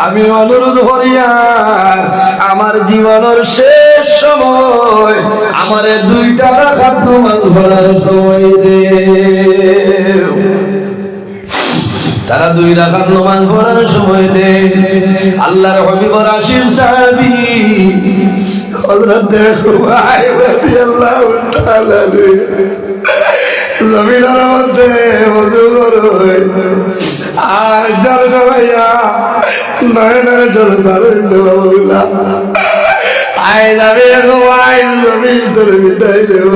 আমি অনুরোধ করি আমার জীবনের শেষ সময় আমার 2 রাকাত নামাজ পড়ার সময় দে। তারা 2 রাকাত নামাজ পড়ার সময় দে। আল্লাহর হাবিবের আশিক সাহাবী হযরত খুবাইব রাদিয়াল্লাহু তাআলা জমিনের মধ্যে ওযু করে আর জল জমাইয়া নয়নের জল ছাড়িল বাবুলা আয় যাবে খুবাইব জমিন তোরে বিদায় দেব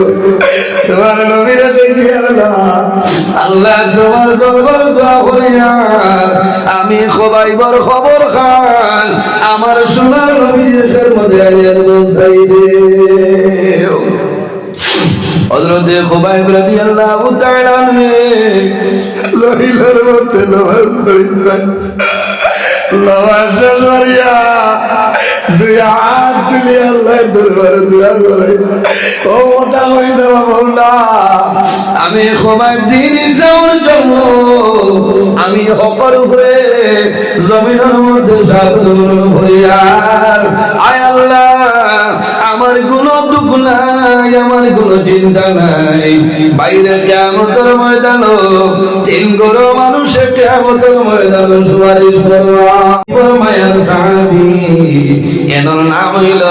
তোমার নবীরে দেখি আল্লাহ তোমার দরবার দোয়া করিয়া আমি খুবাইবর খবর খান আমার সোনার নবীর মধ্যে আইয়ার বসাই দে। হযরত খুবাইব রাদিয়াল্লাহু তাআলা জমিনের মধ্যে নামাজ পড়িতেন। নামাজ পড়িয়া 2 হাত তুলে আল্লাহর দরবারে দোয়া করে, ও মোতা হইল মাওলা, আমি খুবাইব দ্বীন ইসলামের জন্য আমি হকের উপরে জমিনের মধ্যে সাধন হইয়া আয় আল্লাহ আমার কোনো দুঃখ নাই, আমার কোনো চিন্তা নাই। বাইরে কিয়ামতের ময়দান 3 গরো মানুষের কিয়ামতের ময়দান সুপারিশ করবা। মায়ার সাহাবী এনার নাম হইল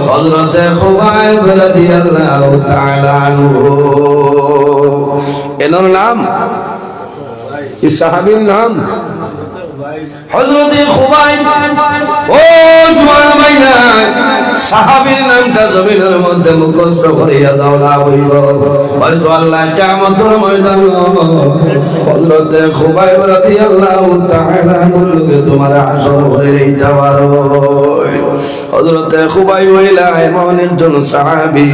হযরত খুবাইব রাদিয়াল্লাহু তাআলা আনহু। এনার নাম এই সাহাবীর নাম হযরত খুবাইব। ও জওয়ান ভাইরা, সাহাবীর নামটা জমিনের মধ্যে মুখস্থ করিয়া দাও না হইব, হয়তো আল্লাহ কিয়ামতের ময়দান হযরত খুবাইব রাদিয়াল্লাহু তাআলা আনহুকে তোমার আসর করে দিতে পারো। হযরত খুবাইব হইলা এমন একজন সাহাবী,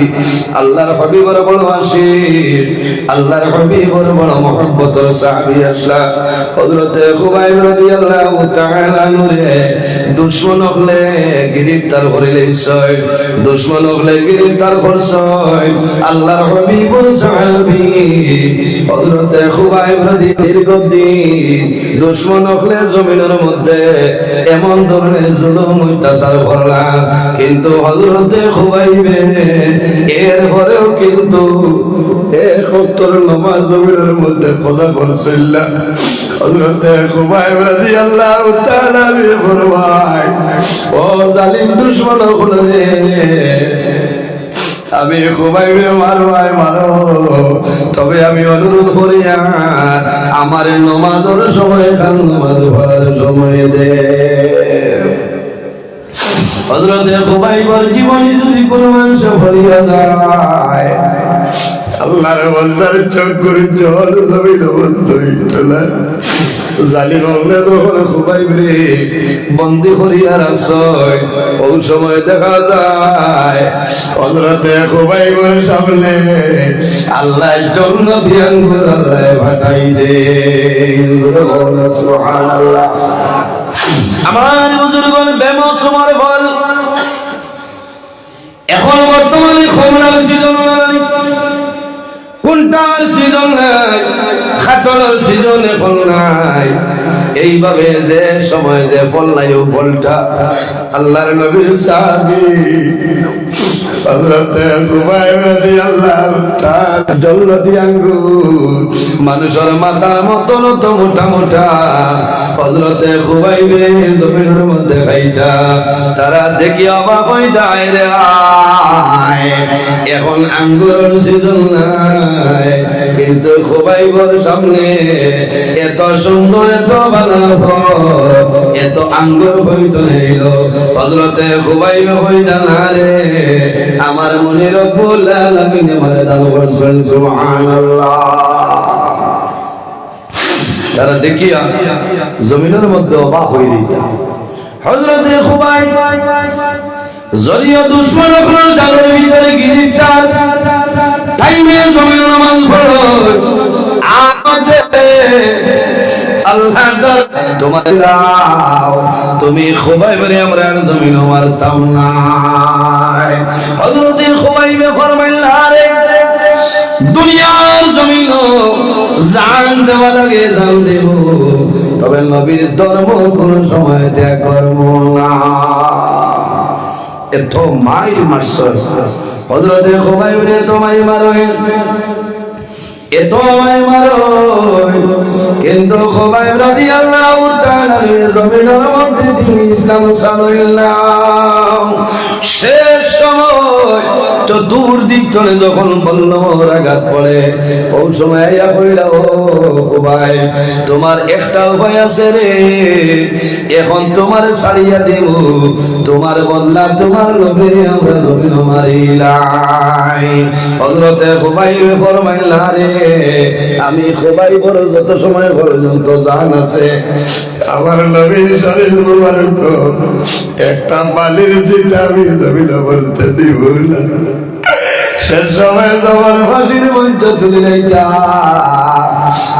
আল্লাহর হাবিবের বড় আশিক, আল্লাহর হাবিবের বড় মহব্বতের সাহাবী আসলা। হযরত খুবাইব রাদিয়াল্লাহু তাআলা আনহুরে দুশমন হলে গ্রেফতার করে লইছয়, দুশমন হলে গ্রেফতার করছয়। আল্লাহর হাবিবের সাহাবী হযরত খুবাইব রাদিয়াল্লাহু দুশমন হলে জমিনের মধ্যে এমন ধরনের জুলুম অত্যাচার করলা, কিন্তু হযরত খুবাইবে এরপরেও কিন্তু 71 নামাজ জমিনের মধ্যে কজা করছিল। হযরত খুবাইব রাদিয়াল্লাহু তাআলা ফরমায়, ও জালিম দুশমন হলে আমি খুবাইবে মারো তবে আমি অনুরোধ করি আমার নামাজের সময় খান নামাজ পড়ার সময় দে। হযরত খুবাইবের জীবনে যদি কোনো মানুষ ভরিয়া যায়, আল্লাহর বান্দার চোখের জল জমিন বন্ধ হইতো না। জালিম খুবাইব রে বন্দি করিয়া রাখছয়, ওই সময় দেখা যায় হযরত খুবাইবের সামনে আল্লাহ জান্নাতি আঙ্গুর আল্লাহ পাঠাই দে। সুবহানাল্লাহ। আমার বুজুর্গগণ বেমৌসুমের ফল এখন বর্তমানে খমলার সিজন নাই, কোনটার সিজন নাই, খাটলের সিজন এখন নাই। এইভাবে যে সময় যে ফল নাই, ও ফলটা আল্লাহর নবীর সাহাবী হযরত খুবাইব রাদিয়াল্লাহু তাআলা জান্নাতি আঙ্গুর মানুষের মাথার মতো নত মোটা মোটা হযরত খুবাইবে জমিনের মধ্যে খাইতা। তারা দেখি অবাক হয়ে যায় রে, এখন আঙ্গুরের সিজন নাই, কিন্তু খুবাইবের সামনে এত সুন্দর এত ভালো এত আঙ্গুর হইতো হইল। হযরত খুবাইব হইতা না রে, আমার মনে রব্বুল আলামিন আমারে দান করছেন। সুবহানাল্লাহ। তারা দেখিয়া জমিনের মধ্যে অবাক হয়ে যেত। হযরত খুবাইব যদিও দুশমন আপনার জালের ভিতরে গ্রেফতার, টাইমে জমিনের নামাজ পড়ো আল্লাহ তোমার তুমি খুবাইবরে আমরা জমিন মারতাম না। হযরত খুবাইবে ফরমাইলেন, আরে দুনিয়ার জমিন জান দেওয়া লাগে, জান দেব, তবে নবীর ধর্ম কোন সময় ত্যাগ করব না। এত মাইল মারছ হযরতে খুবাইব রে, তোমায় মারো, এত মাই মারো, কিন্তু খুবাইব রাদিয়াল্লাহু তাআলা জমিনের মধ্যে দিন ইসলাম সাল্লাল্লাহু শেষ সময় চতুর্দিক থেকে যখন বলল রাগাত পড়ে, ওই সময় আইয়া কইলা, ও খুবাইব তোমার একটা উপায় আছে রে, এখন তোমার ছাড়িয়া দেব, তোমার বদলা তোমার লোভে আমরা জমিন মারিলাই। হযরতে খুবাইব ফরমাইলা, রে আমি খুবাইবর যত সময় পর্যন্ত জান আছে আমার নবীর শরীর মুবারক একটা বালির চিঠা আমি জমিন বলতে দিব না। শেষ সময় যখন ফাঁসির মঞ্চ তুলে যাইতা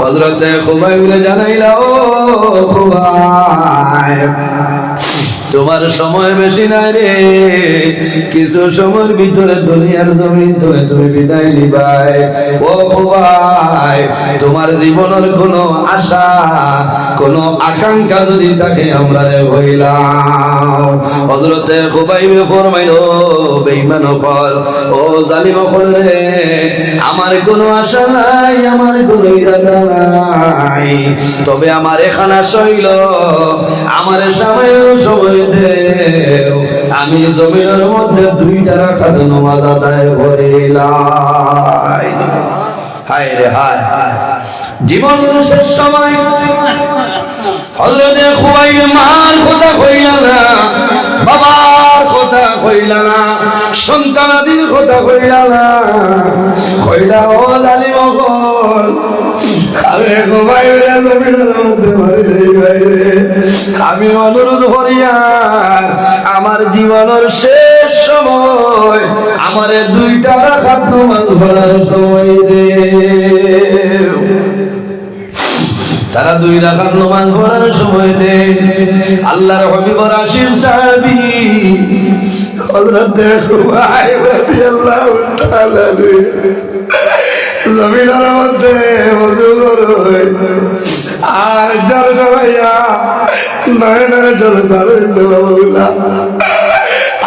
হযরতে খুবাইবরে জানাইলা, ও খুবাইব তোমার সময় বেশি নাই রে, কিছু সময়ের ভিতরে দুনিয়ার জমিন থেকে তুমি বিদায় নিবাই। ও ভাই তোমার জীবনের কোনো আশা কোনো আকাঙ্ক্ষা যদি থাকে আমরা রে হইলাম। হযরতে খুবাইব ফরমাইলো, বেঈমান হল, ও জালিম হল রে, আমার কোনো আশা নাই, আমার কোনো ইরাদা নাই, তবে আমার এখানে শৈল আমার সময় আমি জমিনের মধ্যে 2টা রাকাত নামাজ আদায় করিলাম। হায় রে হায়, জীবনের শেষ সময় হযরতে খুবাইব মার কথা কইলা না, বাবার কথা কইলা না, সন্তানাদির কথা কইলা না, কইলা ও জালিম বল আরে খুবাইব রে জমিনের মধ্যে মারি বাইরে, আমি অনুরোধ করিয়া আমার জীবনের শেষ সময় আমারে 2টা রাকাত নামাজ পড়ার সময় দে। তারা 2 রাকাত নামাজ পড়ার সময় দে। আল্লাহর হাবিবর আশির সাহাবী হযরতে খুবাইব রাদিয়াল্লাহু তাআলা জমিনের মধ্যে ওযু করে আর জল জড়াইয়া নয়নের জল ছাড়িল বাবুলা,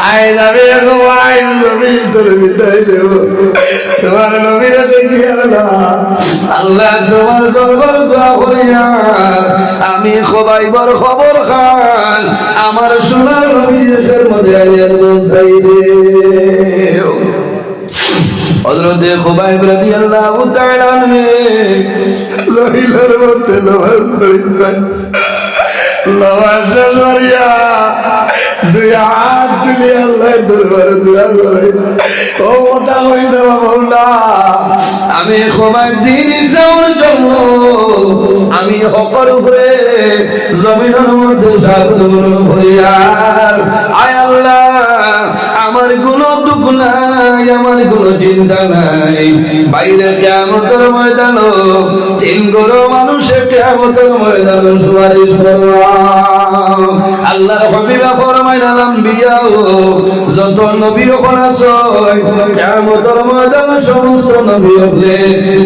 আয় যাবে খুবাইব জমিন তোর বিদায় দেব, তোমার নবীরে দেখিয়া না আল্লাহ তোমার দরবার দোয়া করিয়া আমি খুবাইবর খবর খান আমার সোনার নবীর মধ্যে আইয়া পৌঁছাই দে। হযরতে খুবাইব রাদিয়াল্লাহু তাআলা জমিনের মধ্যে নামাজ পড়িলেন, নামাজ পড়িয়া 2 হাত তুলে আল্লাহর দরবারে দোয়া করে, ও কথা হইল মাওলা আমি খুবাইব দিন ইসলামের জন্য আমি হকের উপরে জমিনের মধ্যে সাহায্য করিয়া, আয় আল্লাহ আমার কোনো দুঃখ নাই, আমার কোনো চিন্তা নাই, বাইরে কিয়ামতের ময়দান 3 গরো মানুষের কিয়ামতের ময়দান সুপারিশ করবা। আল্লাহর হাবিব ফরমাইলেন, আম্বিয়া যত নবী হল আছে কিয়ামতের ময়দানে সমস্ত নবী হলে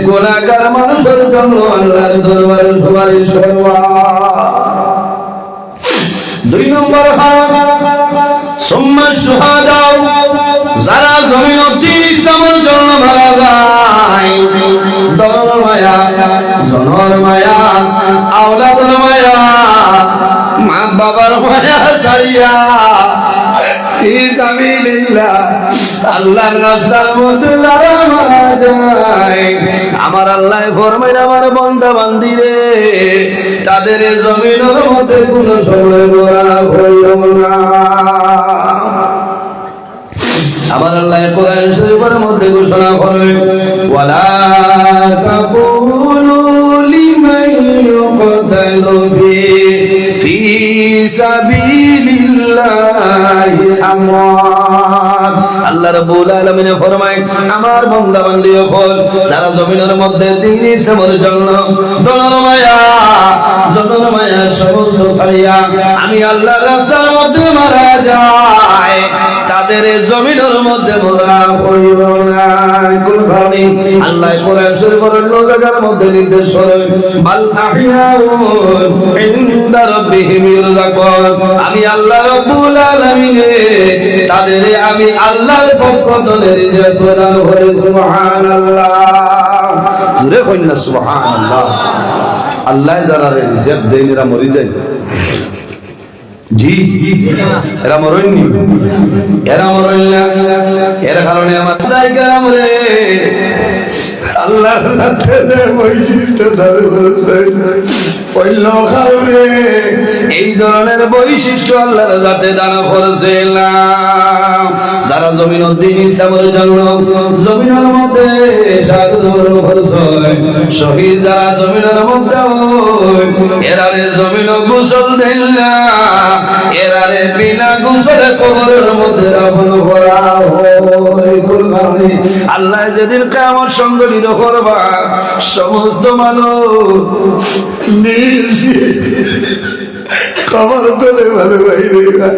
গুনাহগার মানুষের জন্য আল্লাহর দরবারে সুপারিশ করবা। 2 নম্বর সুম্মা শুহাদা, যারা জমিনতে ইসলামের জন্য মারা যায়, দলের মায়া, জনের মায়া, আওলাদের মায়া, মা বাবার মায়া ছাড়িয়া ফি সাবিলিল্লাহ আল্লাহর রাস্তার মধ্যে যারা মারা যায়, আমার আল্লাহ ফরমায় আমার বান্দা বান্দিরে তাদের জমিনের মধ্যে কোনো সময় গোরা হইল না। আমার আল্লাহ কোরআন শরীফের মধ্যে ঘোষণা করেন, ওয়ালা তাকুলু লিমান ইউকতালু ফি সাবিলিল্লাহি আমওয়াত। আল্লাহ রাব্বুল আলামিন ফরমায়, আমার বান্দা বান্দি হল যারা জমিনের মধ্যে দ্বীন ইসলামের জন্য দলের মায়া, জনের মায়া সমস্ত ছাড়িয়া আমি আল্লাহর রাস্তার মধ্যে মারা যায়, তাদের জমিনের মধ্যে বলা হইল না। কোন কারণে আল্লাহ কোরআন শরীফের অন্য জায়গার মধ্যে নির্দেশ করেন বাল আহইয়াউন ইনদা রাব্বিহিম ইরযাকুন। আমি আল্লাহ রাব্বুল আলামিন তাদের আমি আল্লাহর পক্ষ থেকে রিজিক প্রদান করি। সুবহানাল্লাহ, জোরে কইন না সুবহানাল্লাহ। আল্লাহ যারা রিজিক দেন এরা মরি যায়। জি এরা মরেননি, এরা মরেন না। এর কারণে আমার দায়িকা মরে আল্লাহর সাথে যে বৈশিষ্ট্য এই ধরনের বৈশিষ্ট্য আল্লাহর সাথে দান করেছিলাম। যারা জমিন দিন ইসলামের জন্য জমিনের মধ্যে শহীদ যারা জমিনের মধ্যে এরারে জমিন গোসল দেন না, এরারে বিনা গোসলে কবরের মধ্যে দাফন করা হয়। কোন কারণে আল্লাহ যেদিন কিয়ামত সংগঠিত করবা সমস্ত মানুষ খবর তোলে ভালো ভাই রইবা,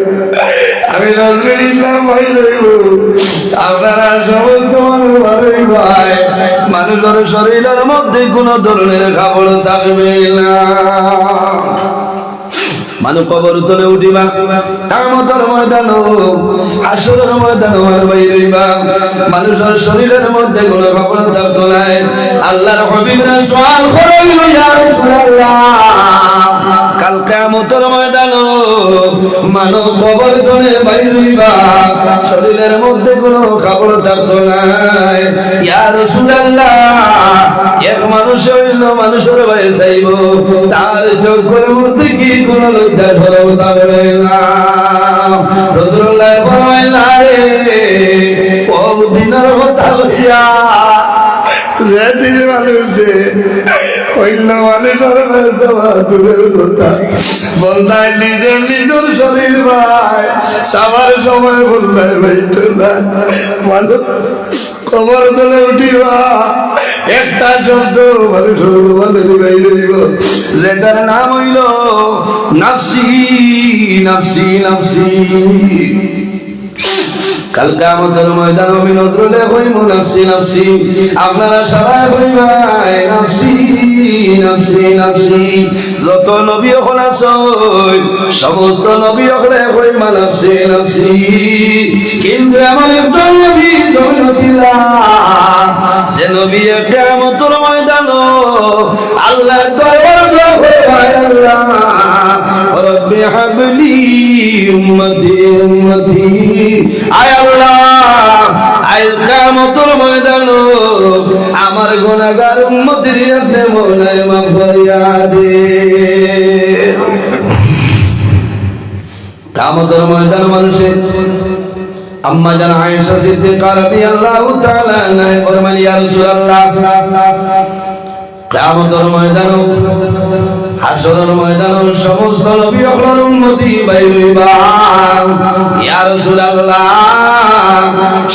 আমি নজরুল ইসলাম ভাই রইব, আপনারা সমস্ত মানুষ ভালোই ভাই। মানুষের শরীরের মধ্যে কোন ধরনের খাবার থাকবে না। মানুষ কবর তুলে উঠিবা কিয়ামতের ময়দান হাসরের ময়দান বাইরিবা, মানুষের শরীরের মধ্যে কোনো কাপড় থাকতো না। আল্লাহর হাবিবরা সওয়াল করেন ইয়া রাসূলুল্লাহ, কাল কিয়ামতের ময়দান মানব কবর তুলে বাইরিবা শরীরের মধ্যে কোনো কাপড় থাকতো না। ইয়া রাসূলুল্লাহ, এক মানুষ হইল মানুষের ভয়ে চাইব, তার চোখের মধ্যে কি কোনো লজ্জা শরম থাকবে না। রাসূলুল্লাহ ফরমাইলেন ও দিনের কথা লইয়া যেদিন মানুষে হইল মানুষের ভয়ে দূরের কথা বলতাই নিজের নিজের শরীর ভাই সবার সময় বললাই ভাই তো না মানুষ কবর তলে উঠিবা একটা শব্দ মানুষের বাইরে দিব, যেটার নাম হইল নাফসি নাফসি নাফসি। কাল কিয়ামতের ময়দান আমি নজরুলে কইমু নাফসি নাফসি, আপনারা সবাই কইবাই নাফসি নাফসি নাফসি। যত নবী হল আছে সমস্ত নবী হলে কইমা নাফসি নাফসি, কিন্তু এমন একজন নবী জমিনতিল্লাহ যে নবী কিয়ামতের ময়দান আল্লাহর দরবারে কইবাই আল্লাহ রব্বি হাবলি উম্মতি উম্মতি। আয় আল্লাহ, আয় কিয়ামতের ময়দান আমার গুনাহগার উম্মতের আপনি মওলায় মাফ করিয়া দেন। কিয়ামতের ময়দান মানুষের আম্মা জান আয়েশা সিদ্দিকা রাদিয়াল্লাহু তাআলা আনহা ফরমান ইয়া রাসূলুল্লাহ, কিয়ামতের ময়দান হাসরের ময়দান সমস্ত নবী হলোর উম্মতি বাইরিবা। ইয়া রাসূলুল্লাহ,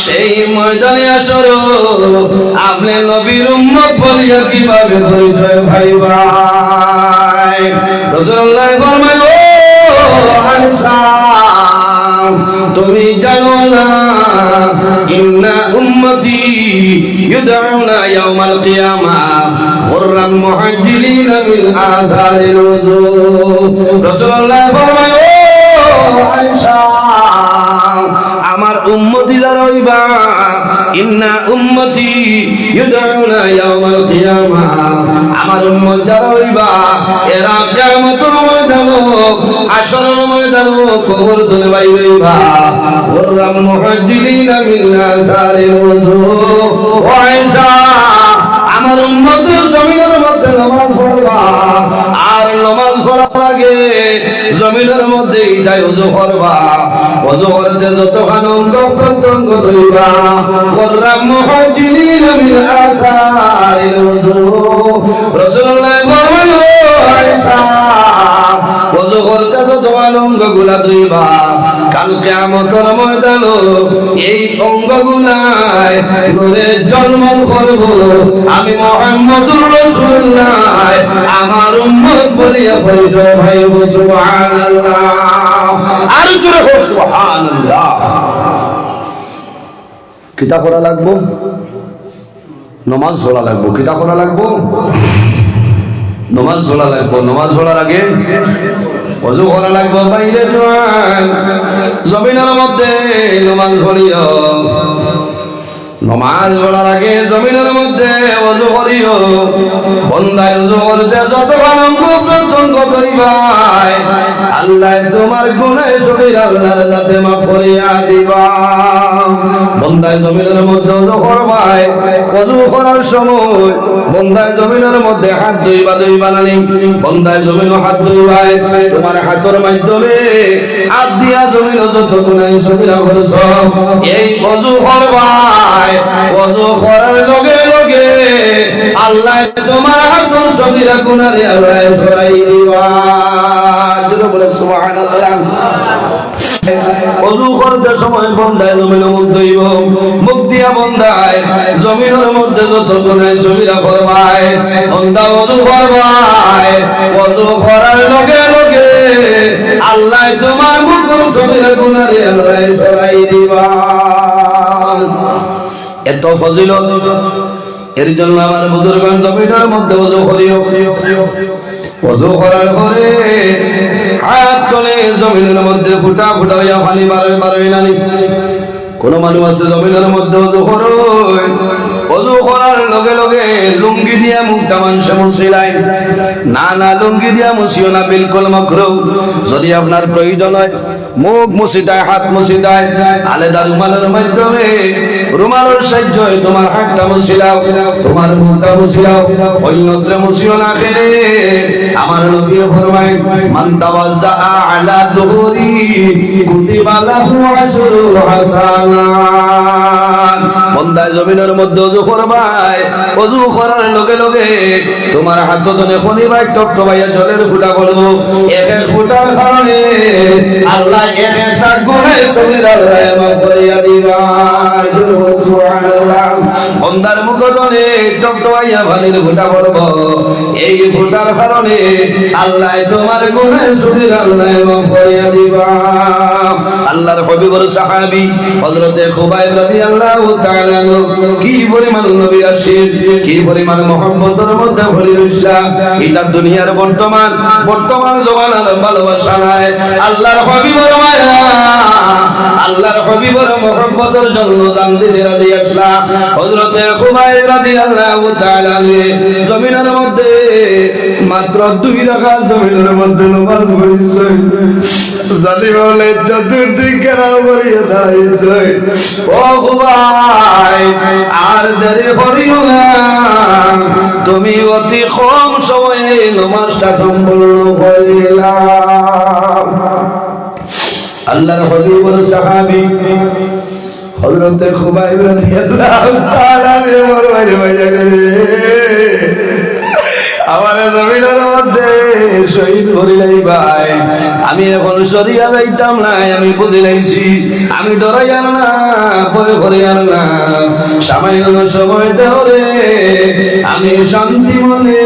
সেই ময়দানে হাসর আপনি নবীর উম্মত বলিয়া কিভাবে পরিচয় পাইবা? রাসূলুল্লাহ ফরমায় ও আয়েশা, তুমি জানো না ইন্না উম্মতি ইউদউনা ইয়াউমাল কিয়ামাহ গুররাম মুহাজ্জিলিনা মিন আসারিল ওযু। রাসূলুল্লাহ ফরমায় ও আয়েশা, আমার উম্মতি যারা হইবা ইন্না উম্মতি ইউদউনা ইয়াউমাল কিয়ামাহ, আমার উম্মত যারা হইবা এরা কিয়ামতের ময়দান হাসরের ময়দান কবর তুলে বাইরিবা গুররাম মুহাজ্জিলিনা মিন আসারিল ওযু। ও আয়েশা, আমার উম্মত জমিনের মধ্যে নামাজ পড়বা, আর নামাজ পড়ার আগে জমিনের মধ্যে ইটাই ওযু করবা, ওযু করতে যতক্ষণ অঙ্গ প্রত্যঙ্গ ধরিবা গুররাম মুহাজ্জিলিনা মিন আসারিল ওযু। রাসূলুল্লাহ বলেন ও আয়েশা, ওযু করতে যতক্ষণ অঙ্গগুলা ধুইবা কাল কিয়ামতের ময়দান এই অঙ্গগুলায় নূরে জলমল করব আমি মুহাম্মদুর রাসূলুল্লাহ, আমার উম্মত বলিয়া পরিচয় ভাইব। সুবহানাল্লাহ, আর জোরে হোক সুবহানাল্লাহ। কিতাব পড়া লাগবো, নমাজ পড়া লাগবো। কিতাব পড়া লাগবো, নমাজ পড়া লাগবো। নমাজ পড়ার আগে ওযু করা লাগবো। বাইরে জমিনের মধ্যে নমাজ পড়িও। নমাজ পড়ার আগে জমিনের মধ্যে ওযু করিও। বন্দায় ওযু করতে যতক্ষণ অঙ্গ প্রত্যঙ্গ করিবাই, আল্লাহ তোমার গুনাহ সগীর আল্লাহর কাছে মাফ করিয়া দিবা। বন্দায় জমিনের মধ্যে ওযু করবাই, ওযু করার সময় বন্দায় জমিনের মধ্যে হাত ধুইবা না। বন্দায় জমিন হাত ধুইবাই, তোমার হাতের মাধ্যমে হাত দিয়া জমিন যত গুনাহ সগীর করছ এই ওযু করবাই। ওযু করার লগে লগে আল্লাহ তোমার হাতের সগীরা গুনাহে আল্লাহ সরাই দিবা। জোরে বলে সুবহানাল্লাহ। ওযু করতে সময় বন্দায় জমিনের মধ্যে মুখ দিয়া বন্দায় জমিনের মধ্যে যত গুনাহ সগীরা করবাই। বন্দা ওযু করবাই, ওযু করার লগে লগে আল্লাহ তোমার মুখের সগীরা গুনাহে আল্লাহ সরাই দিবা। এত ফজিলত, এর জন্য আমার বুজুর্গান জমিনের মধ্যে ওযু করিও। ওযু করার পরে হাত তুলে জমিনের মধ্যে ফুটা ফুটা হইয়া পানি বারবে না। কোন মানুষ আছে জমিনের মধ্যে ওযু করো, ওযু করার লগে লগে লুঙ্গি দিয়া মুখটা মানুষে মুছিলাই না। না, লুঙ্গি দিয়া মুছিও না, বিলকুল মাকরুহ। যদি আপনার প্রয়োজন হয় মুখ মুছি দেয়, হাত মুছি দেয়, আলাদা রুমালের মাধ্যমে রুমালের সাহায্যে তোমার হাতটা মুছিলাও, তোমার মুখটা মুছিলাও, অন্যত্র মুছিও না। খেলে আমার নবী ফরমায়, মান তাওয়াজ্জা আলা দুহুরি কুতিবা লাহু আশরু হাসানাত। বন্দায় জমিনের মধ্যে ওযু করবাই, ওযু করার লগে লগে তোমার হাত ধরে খনিবাই টপটপাইয়া জলের ফুটা করব। এক এক ফুটার কারণে আল্লাহ এক একটা গুনাহ সগীরা আল্লাহ মাফ করিয়া দিবা। সুবহানাল্লাহ। বন্দার মুখ ধরে টপটপাইয়া পানির ফুটা করব, এই ফুটার কারণে আল্লাহ তোমার গুনাহ সগীরা আল্লাহ মাফ করিয়া দিবা। আল্লাহর হাবিবের সাহাবী হযরতে খুবাইব রাদিয়াল্লাহু তাআলা কি পরিমাণ নবী আশিক, কি পরিমাণ মুহাম্মদের মধ্যে ভরে রইছে। এটা দুনিয়ার বর্তমান জমানার ভালোবাসা নাই, আল্লাহর হাবিবের মায়া, আল্লাহর হাবিবের মুহাম্মদের জন্য জান দিতে রাজি আসলা। হযরতে খুবাইব রাদিয়াল্লাহু তাআলা জমিনের মধ্যে মাত্র 2 রাকাত জমিনের মধ্যে নামাজ পড়িছে। জালিম বলে চতুর্দিকে রাউরিয়া দাঁড়াইছে। ও খুবাই, আর দেরি করিও না, তুমি অতি কম সময়ে নামাজটা সম্পূর্ণ করিলা। আল্লাহর হাবিবের সাহাবী হযরতে খুবাইব রাদিয়াল্লাহু তাআলা আমার জমিনের মধ্যে শহীদ করিলাই ভাই। আমি এখন সরিয়া যাইতাম না, আমি বুঝে লাইছি, আমি ডরাইয়ার না, ভয় করিয়ার না, সামান্য সময় দেওরে আমি শান্তি মনে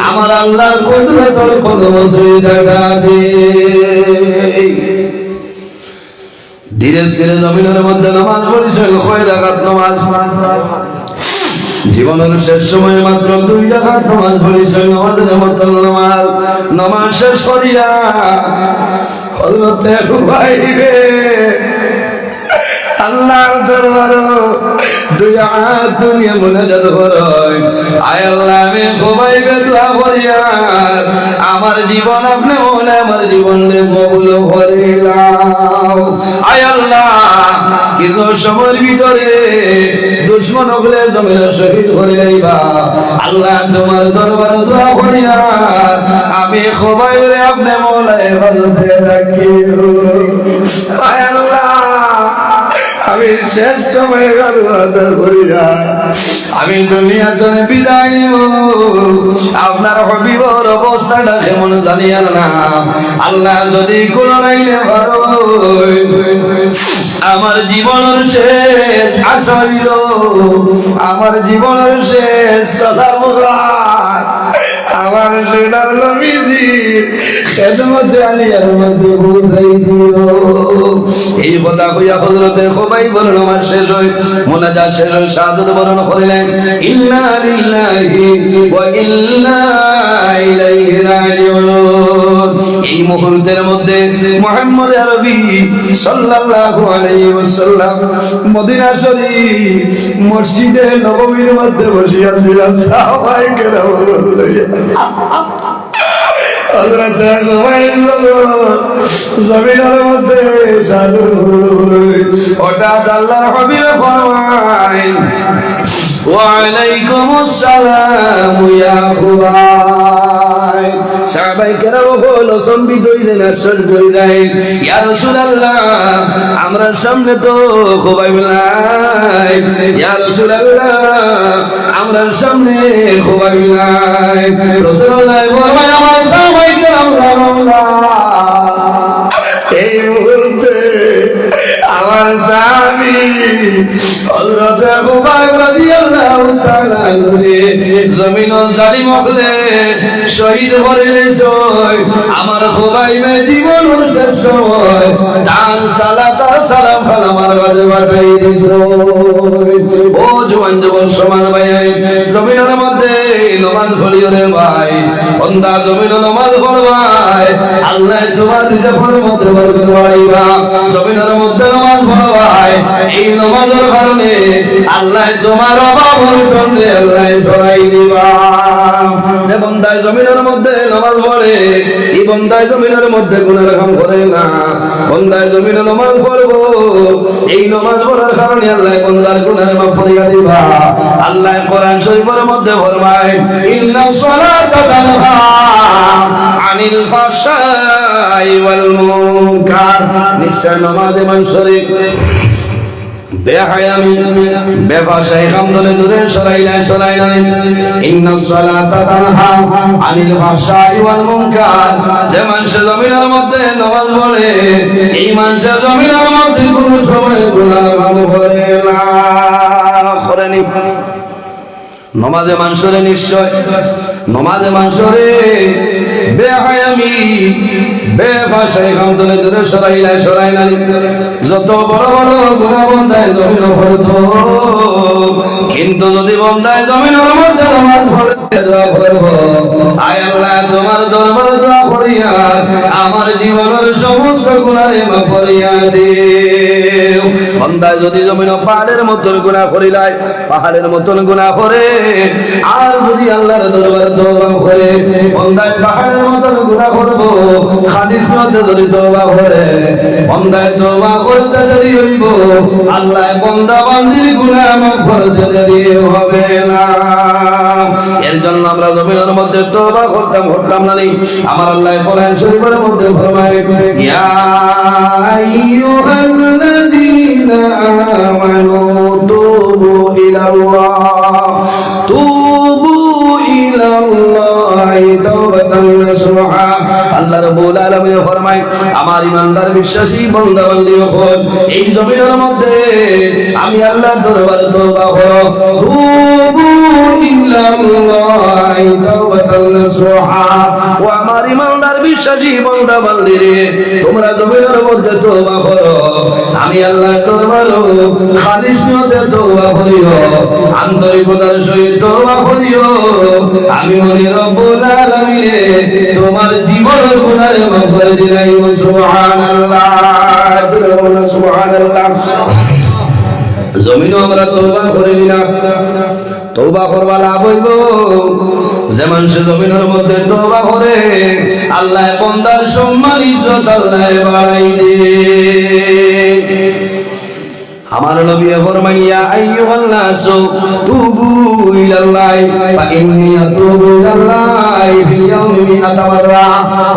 আমার আল্লাহর কুদরতের কদম ছুঁয়ে দেখা দে। ধীরে ধীরে জমিনের মধ্যে নামাজ পড়িছে, 6 রাকাত নামাজ। জীবনের শেষ সময়ে মাত্র 2 রাকাত নামাজ পড়িছে, নামাজের মতো নামাজ শেষ করিয়া হযরতে খুবাইবে আল্লাহর দরবারে 2 হাত তুলিয়া মুনাজাত করে, আয় আল্লাহ, আমি খুবাইবে দোয়া করিয়া আমার জীবন আপনি মনে আমার জীবনে কবুল করিলাম। আয় আল্লাহ, কিছু সময়ের ভিতরে দুশমন হলে জমিনে শহীদ করে যাইবা। আল্লাহ, তোমার দরবারে দোয়া করিয়া আমি খুবাইবে আপনি মনে হেফাজতে রাখিও। আয় আল্লাহ, আমি শেষ সময়ে আমি দুনিয়াতে বিদায় নিব, আপনার হাবিবের অবস্থাটা কেমন জানি আর না। আল্লাহ যদি কোন নাইলে ভালো আমার জীবনের শেষ আশা হইল, আমার জীবনের শেষ সালামুল্লাহ আমার সোনার নবীজি খেদমতে আলিয়ার মধ্যে পৌঁছাই দিও। এই কথা কইয়া হযরতে খুবাইবর নামাজ শেষ হয়, মুনাজাত শেষ হয়, শাহাদাত বরণ করিলেন। ইন্না লিল্লাহি ওয়া ইন্না ইলাইহি রাজিউন। এই মুহূর্তের মধ্যে মুহাম্মদ আরবি সাল্লাল্লাহু আলাইহি ওয়াসাল্লাম মদিনা শরীফ মসজিদে নববীর মধ্যে বসিয়া ছিলেন। সাহাবায়ে কেরাম হযরত জমিনের মধ্যে হঠাৎ আল্লাহর হাবিব ফরমায়, ওয়ালাইকুমুস সালাম ইয়া খুবাই। সাহাবায়ে কেরাম হলো সম্বিত হইলেন, আশ্চর্য হইলেন, ইয়া রাসূলুল্লাহ আমরার সামনে তো খুবাইব নাই, ইয়া রাসূলুল্লাহ আমরার সামনে খুবাইব নাই। রাসূলুল্লাহ ফরমায়, আমার সাহাবায়ে কেরাম এই মুহূর্তে আমার স্বামী হযরত খুবাইব রাদিয়াল্লাহু তাআলা জমিন ও জালিম হলে শহীদ হইলেছ। আমার খুবাইবে জীবন শেষ সময় তার সালাত আর সালাম আমার কাছে পাঠাই দিছ। ও জওয়ান যুবক সমাজ ভাই, জমিনের মধ্যে নামাজ পড়িও রে ভাই, বান্দা জমিন নামাজ পড়বাই, আল্লাহ তোমার রিজিকের মধ্যে বরকত বাড়াইবা। জমিনের মধ্যে নামাজ পড়বাই, এই নামাজের কারণে আল্লাহ তোমার অভাব অনটনে আল্লাহ সরাই দিবা। যে বান্দা জমিনের মধ্যে নামাজ পড়ে, এই বান্দা জমিনের মধ্যে গুনাহ কাম করে না। বান্দা জমিনে নামাজ পড়বো, এই নামাজ পড়ার কারণে আল্লাহ বান্দার গুনাহ মাফ করিয়া দিবা। আল্লাহ কোরআন শরীফের মধ্যে ফরমায়, ইন্নাস সালাতা তানহা আনিল ফাহশাই ওয়াল মুনকার। নিশ্চয় নামাজে মানুষের বেহায়ামি বেফাশাই কামদলে দূরে সরাইলাই। ইন্নাস সালাতা তানহা আনিল ফাহশাই ওয়াল মুনকার। যে মানুষ জমিনের মধ্যে নামাজ পড়ে, এই মানুষ জমিনের মধ্যে কোনো সময় গুনাহ কাম করে না। করেনি নমাজে মানুষরে, নিশ্চয় নমাজে মানুষরে বেহায়ামি বেফাশাই কামদলে দূরে সরাইলাই। যত বড় বড় গুনাহ বান্দায় জমিন পড়তো, কিন্তু যদি বান্দায় জমিনের মধ্যে নামাজ পড়ে দোয়া করব, আয় আল্লাহ তোমার দরবারে দোয়া করিয়া আমার জীবনের সমস্ত গুনাহ মাফ করিয়া দিও। বান্দায় যদি জমিন পাহাড়ের মতন গুনাহ করিলাই, পাহাড়ের মতন গুনাহ করে, আর যদি আল্লাহর দরবারে তওবা করে বান্দায় পাহাড়ের মতন গুনাহ করব, হাদিস মতে যদি তওবা করে বান্দায় তওবা করতে দেরি হইব, আল্লাহ বান্দা বান্দির গুনাহ মাফ করতে দেরি হবে না। এর জন্য আমরা জমিনের মধ্যে তওবা করতাম না। আমার আল্লাহ কোরআন শরীফের মধ্যে ফরমায়, ইয়া আইয়ুহাল্লাযীনা আমানু তুবু ইলাল্লাহ, তুবু ইলাল্লাহি তাওবাতান নাসুহা। আল্লাহ রাব্বুল আলামিন ফরমায়, আমার ইমানদার বিশ্বাসী বান্দা বান্দীগণ, এই জমিনের মধ্যে আমি আল্লাহর দরবারে তওবা করো, তুবু ইলাল্লাহি তাওবাতান নাসুহা। ও আমার ইমানদার বিশ্বাসী বান্দা বান্দীরে, তোমরা জমিনের মধ্যে তওবা করো, আমি আল্লাহর দরবারে খালিস নিয়তে তওবা করিও, আন্তরিকতার সহিত তওবা করিও। আমি মনে রব্বুল আলামিনে তোমার জীবনের গুনাহ মাফ করে দিলাই। সুবহানাল্লাহ, সুবহানাল্লাহ। জমিনও আমরা তওবা করি না, তওবা করবা লাভ হইব। যে মানুষ জমিনের মধ্যে তওবা করে, আল্লাহ বান্দার সম্মান ইজ্জত আল্লাহ বাড়াই দেয়। আমার নবী ফরমায়, ইয়া আইয়ুহান নাসু তুবু ইলাল্লাহি ফা ইন্নী আতুবু ইলাল্লাহি ফিল ইয়াউমি মিআতা মাররা।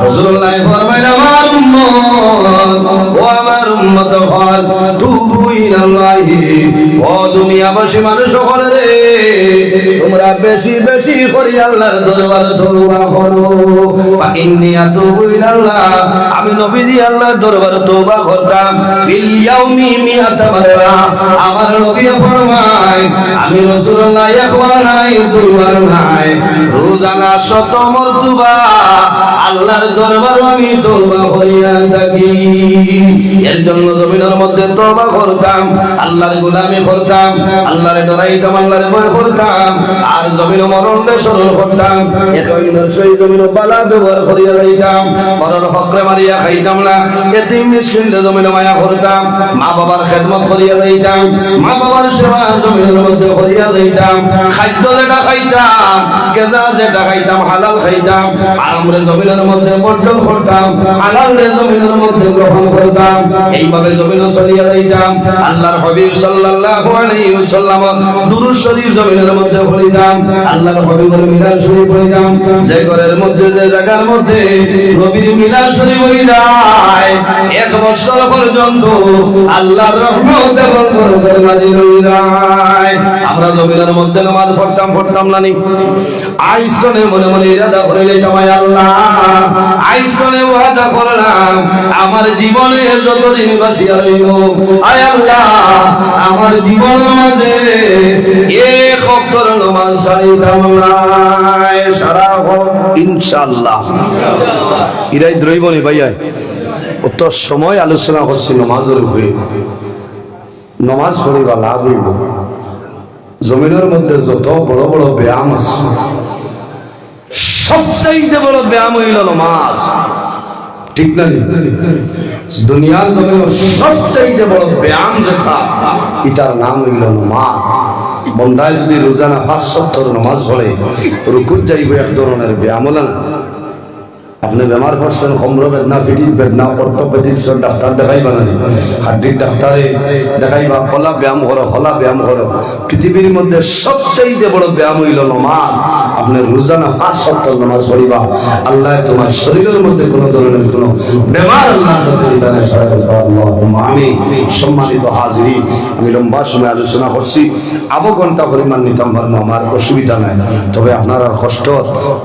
রাসূলুল্লাহ ফরমায়, আমার উম্মত ও আমার উম্মত হল তুবু ইলাল্লাহি। ও দুনিয়াবাসী মানুষ সকলে, তোমরা বেশি বেশি করে আল্লাহর দরবারে তওবা করো। ফা ইন্নী আতুবু ইলাল্লাহ, আমি নবীজি আল্লাহর দরবারে তওবা করতাম ফিল ইয়াউমি মিআতা মাররা। আমার নবী ফরমায়, আমি রাসূলুল্লাহ একবার নাই দুইবার নাই, রোজানা 100 মরতবা আল্লাহর দরবার আমি তওবা করিয়া থাকি। এর জন্য জমিনের মধ্যে তওবা করতাম, আল্লাহর গোলামি করতাম, আল্লাহর ডরাইতাম, আল্লাহর ভয় করতাম, আর জমিন মরণকে স্মরণ করতাম। এতদিনের সেই জমিন বালা ব্যবহার করিয়া যাইতাম, পরের হকরে মারিয়া খাইতাম না, এতিম মিসকিনদের জমিন মায়া করতাম, মা বাবার খেদমত করিয়া যাইতাম, মা বাবার সেবা জমিনের মধ্যে করিয়া যাইতাম। খাদ্য যেটা খাইতাম, কেজা যেটা খাইতাম, হালাল খাইতাম, আরামরে জমিনের মধ্যে বর্জন করতাম, হালালরে জমিনের মধ্যে গ্রহণ করতাম। এইভাবে জমিনে চলিয়া যাইতাম। আল্লাহর হাবিব সাল্লাল্লাহু আলাইহি ওয়াসাল্লাম দুরূদ শরীফ জমিনের মধ্যে পড়িতাম, আল্লাহর হাবিবের মিলাদ শরীফ পড়িতাম। যে ঘরের মধ্যে, যে জায়গার মধ্যে নবীর মিলাদ শরীফ হয়ে যায়, 1 বছর পর্যন্ত আল্লাহর রহমত এবং বরকত নাযিল হয়ে যায়। আমরা জমিনের মধ্যে নামাজ পড়তাম না নি? আইস্তনে মনে মনে ইরাদা করে লইতাম, আল্লাহ আইস্তনে ওয়াদা করলাম আমার জীবনে যতদিন বাঁচিয়া রইব, আয় আল্লাহ আমার জীবন মাঝে এক ওয়াক্তের নামাজ ছাড়িতাম না, সারা হোক ইনশাআল্লাহ। ইরাই দ্রইবনি ভাইয়া অত সময় আলোচনা করছি নামাজের উপরে। নামাজ পড়িবা লাভ হইব। জমিনের মধ্যে যত বড় বড় ব্যায়াম আছে, সবচাইতে বড় ব্যায়াম হইল নামাজ, ঠিক না? দুনিয়ার জমিনে সবচাইতে বড় ব্যায়াম যেটা, এটার নাম হইল নামাজ। বন্দায় যদি রোজানা 5 সপ্তাহ নামাজ পড়ে, রুকুত যাইব এক ধরনের ব্যায়াম হল না? আপনি বেমার করছেন, কমর বেদনা, পিঠির বেদনা, অর্থোপেডিক ডাক্তার দেখাইবা না, হাড্ডির ডাক্তারে দেখাইবা, হলা ব্যায়াম করো, হলা ব্যায়াম করো। পৃথিবীর মধ্যে সবচাইতে বড় ব্যায়াম হইল নামাজ। আপনি রোজানা 5 সপ্তাহ নামাজ পড়িবা, আল্লাহ তোমার শরীরের মধ্যে কোনো ধরনের কোনো বেমার আল্লাহ আমি সম্মানিত হাজিরি, আমি লম্বা সময় আলোচনা করছি, আবো ঘন্টা পরিমাণ নিতাম পারবো, আমার অসুবিধা নাই। তবে আপনার আর কষ্ট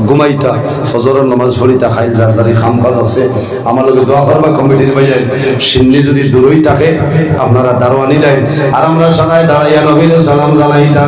ঘুমাইতা, ফজরের নামাজ পড়িতা, খাই যার যারি খাম কাজ আছে, আমার লোক দোয়া করবা কমিটির বাইরে। সিন্নি যদি দূরই থাকে আপনারা দারোয়ানি দেন, আর আমরা সারায় দাঁড়াইয়া নবীর সালাম জানাইতাম।